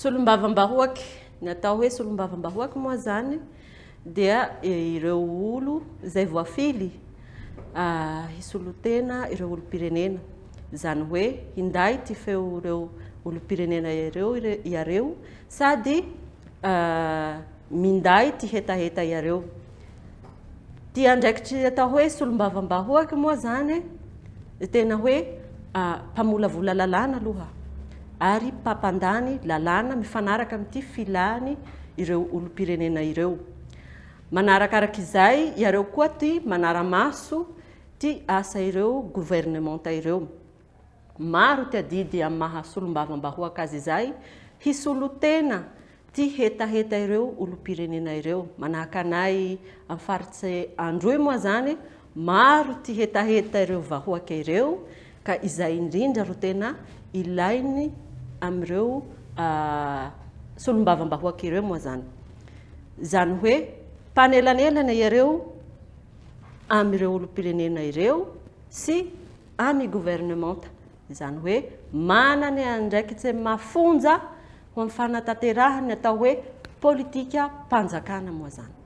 Solombavambahoaky ny atao hoe solombavambahoaky moa zany dia ireo olo zay voafily hisolotena ireo olo-pirenena, zany hoe hinday ty feo ireo olo-pirenena iareo sady minday ty hetaheta iareo. Ty andraikitry atao hoe solombavambahoaky moa zany tena hoe mpamolavola lalàna aloha ary mpampandany lalàna mifanaraka amin'ity filany ireo olo-pirenena ireo. Manarakaraka izay iareo koa ty manara-maso ty asa ireo gouvernementa ireo. Maro ty adidy amin'ny maha solombavambahoaka azy izay hisolotena ty hetaheta ireo olo-pirenena ireo. Manahaka anay amin'ny faritsy Androy moa zany maro ty hetaheta ireo vahoaka ireo ka izay indrindra ro tena ilainy amireo solombavambahoaka ireo moa zany. Zany hoe mpanelanelana iareo amireo olo-pirenena ireo sy amy gouvernementa. Zany hoe manany andraikitsy mafonja ho amin'ny fanatanterahany atao hoe politika mpanjakana moa zany.